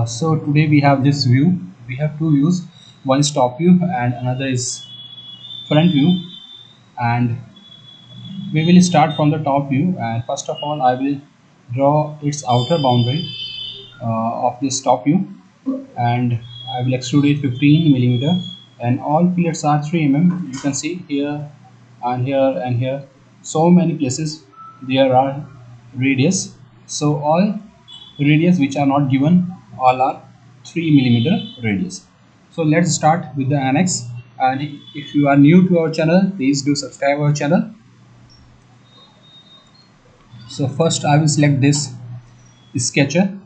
So today we have this view. We have two views. One is top view and another is front view. And we will start from the top view. And first of all, I will draw its outer boundary of this top view, and I will extrude it 15 millimeter. And all fillets are 3 mm. You can see here and here and here. So many places there are radius. So all radius which are not given, all are 3 millimeter radius. So let's start with the annex. And if you are new to our channel, please do subscribe our channel. So first I will select this sketcher,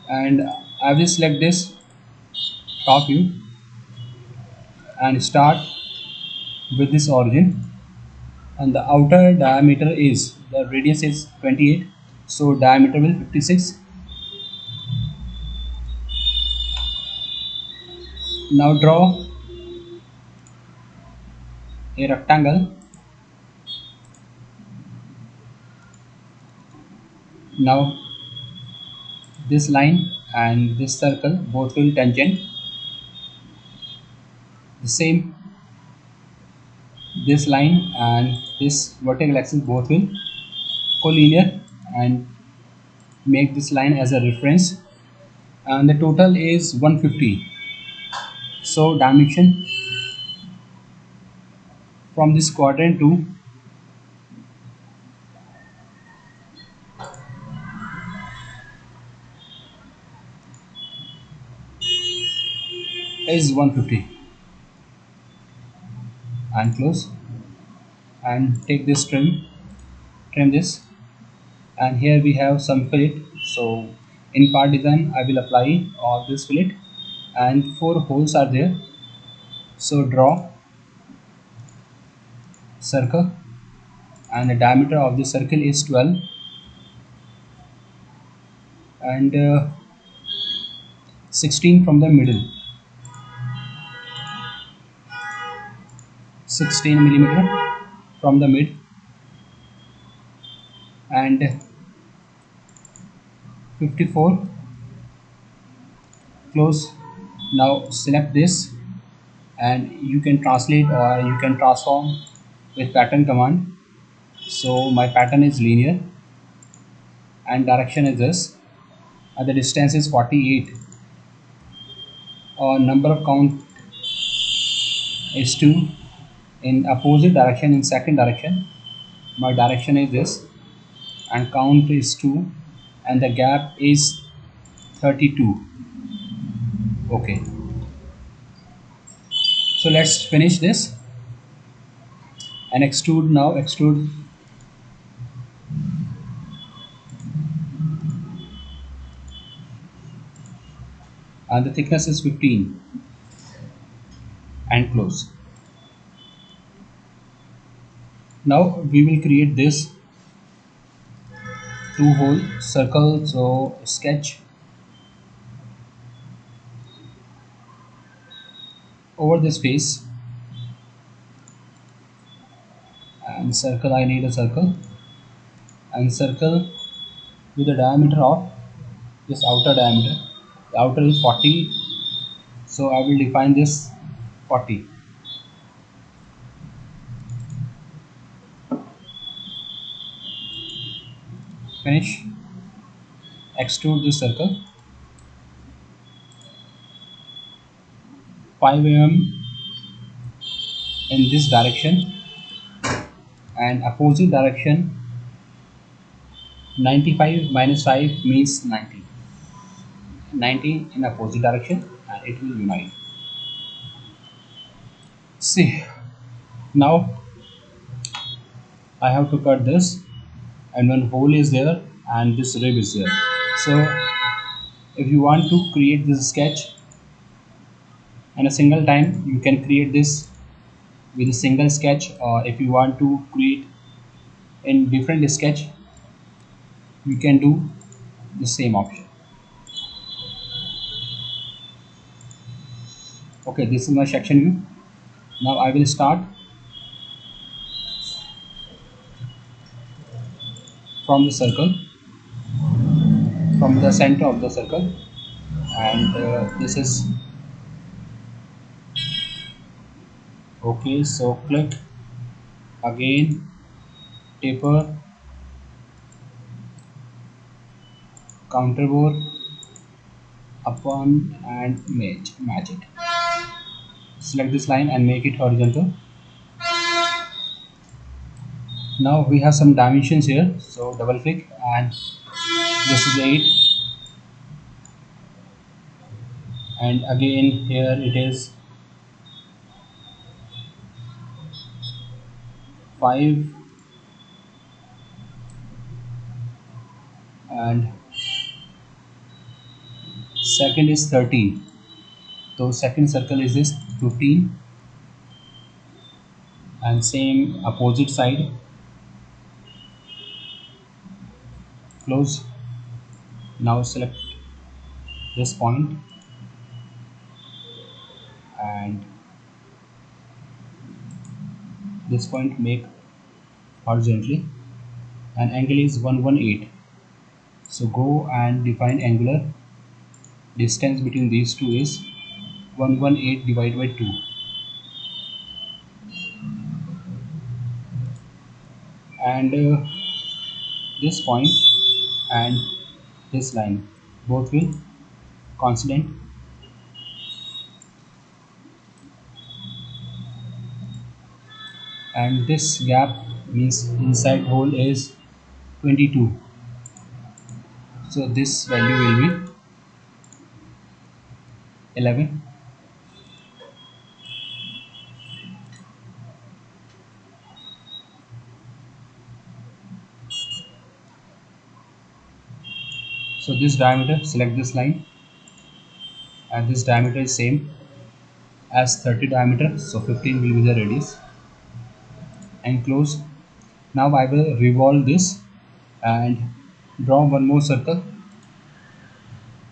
and I will select this top view and start with this origin. And the outer diameter is, the radius is 28, so diameter will 56. Now draw a rectangle. Now this line and this circle both will tangent. The same, this line and this vertical axis both will collinear, and make this line as a reference. And the total is 150. So dimension from this quadrant to is 150. And close, and take this trim this. And here we have some fillet. So in part design I will apply all this fillet, and 4 holes are there. So draw circle, and the diameter of the circle is 12, and 16 from the middle, 16 millimeter from the mid, and 54 close. Now select this, and you can translate or you can transform with pattern command. So my pattern is linear and direction is this, and the distance is 48. Number of count is 2. In opposite direction, in second direction, my direction is this, and count is 2, and the gap is 32. Okay, so let's finish this and extrude. Now extrude, and the thickness is 15, and close. Now we will create this 2-hole circle. So sketch over this face, and circle, I need a circle, and circle with the diameter of this outer diameter. The outer is 40, so I will define this 40. Finish. Extrude this circle 5 mm in this direction, and opposite direction 95 minus 5 means 90. 90 in opposite direction, and it will unite. See, now I have to cut this, and one hole is there and this rib is there. So if you want to create this sketch in a single time, you can create this with a single sketch, or if you want to create in different sketch, you can do the same option. Okay, this is my section view. Now I will start from the circle, from the center of the circle, and this is okay. So click again, taper, counter bore upon and match it. Select this line and make it horizontal. Now we have some dimensions here, so double click, and this is 8, and again here it is 5, and second is 13. So second circle is this 15, and same opposite side, close. Now select this point and this point, make horizontally, and angle is 118. So go and define angular distance between these two is 118 divided by 2, and this point and this line both will coincident, and this gap means inside hole is 22, so this value will be 11. So this diameter, select this line, and this diameter is same as 30 diameter, so 15 will be the radius, and close. Now I will revolve this and draw one more circle.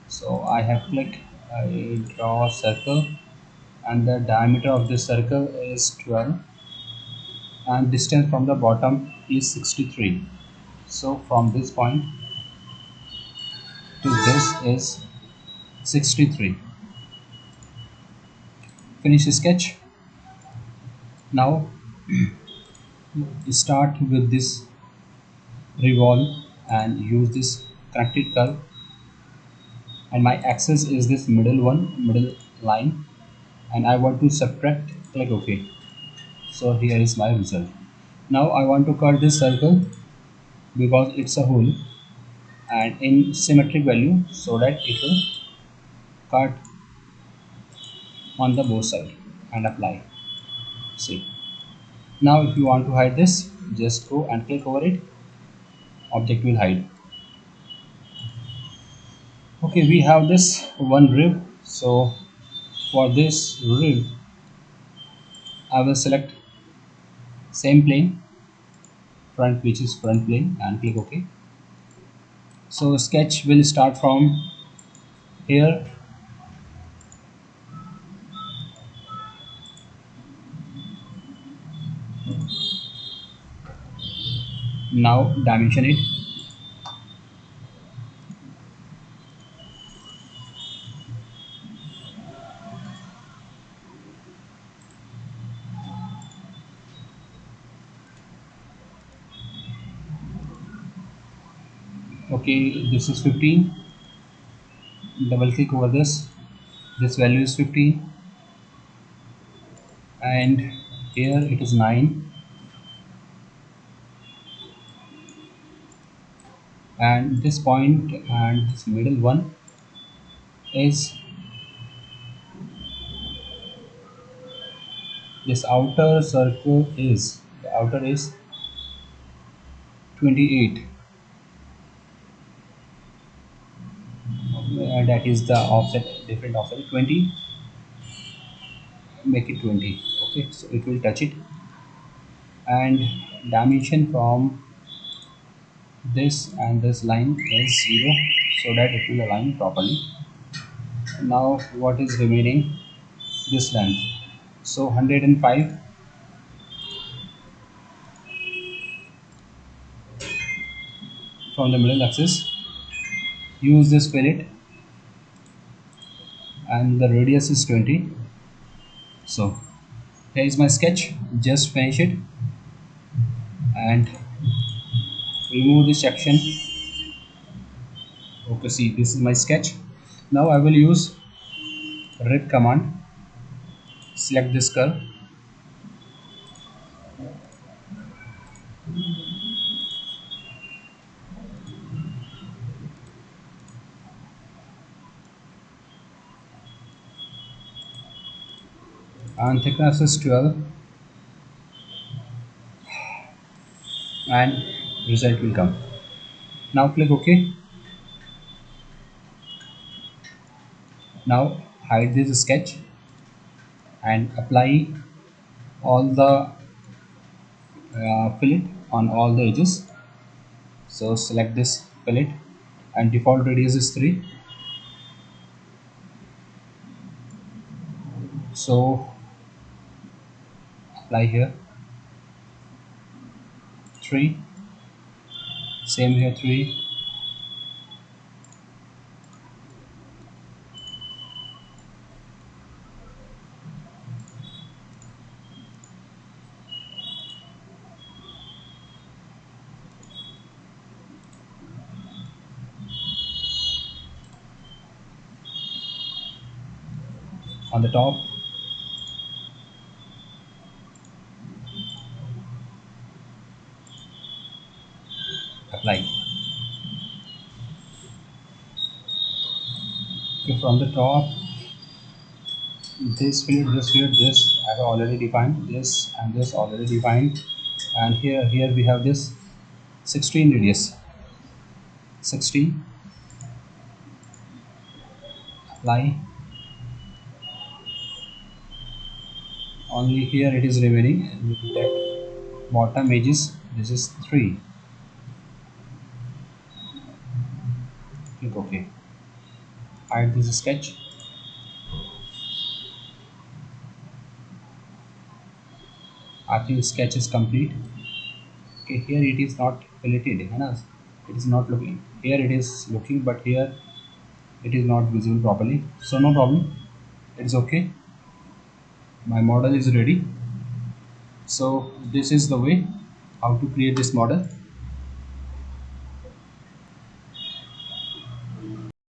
So I have clicked, I draw a circle, and the diameter of this circle is 12, and distance from the bottom is 63. So from this point to this is 63. Finish the sketch. Now start with this revolve and use this connected curve, and my axis is this middle line, and I want to subtract, click OK. So here is my result. Now I want to cut this circle because it's a hole and in symmetric value, so that it will cut on the both side, and apply. See, now if you want to hide this, just go and click over it, object will hide. Okay, we have this one rib, so for this rib I will select same plane, front, which is front plane, and click OK. So sketch will start from here. Now dimension it. Okay, this is 15. Double click over this value is 15, and here it is 9, and this point and this middle one is this outer circle is, the outer is 28, that is the offset, different offset 20, make it 20. Okay, so it will touch it, and dimension from this and this line is 0, so that it will align properly. Now what is remaining, this length, so 105 from the middle axis, use this fillet, and the radius is 20. So here is my sketch, just finish it and remove this section. Okay, see, this is my sketch. Now I will use rig command, select this curve and thickness is 12, and result will come. Now click OK. Now hide this sketch and apply all the fillet on all the edges. So select this fillet and default radius is 3. So apply here 3, same here 3, on the top, apply. Okay, from the top, this fillet, this I have already defined, this and this already defined, and here we have this 16 radius, 16, apply. Only here it is remaining. That bottom edges, this is 3. Click OK. Hide this sketch. I think sketch is complete. Okay, here it is not filleted, है ना? It is not looking. Here it is looking, but here it is not visible properly. So no problem. It's okay. My model is ready. So this is the way how to create this model.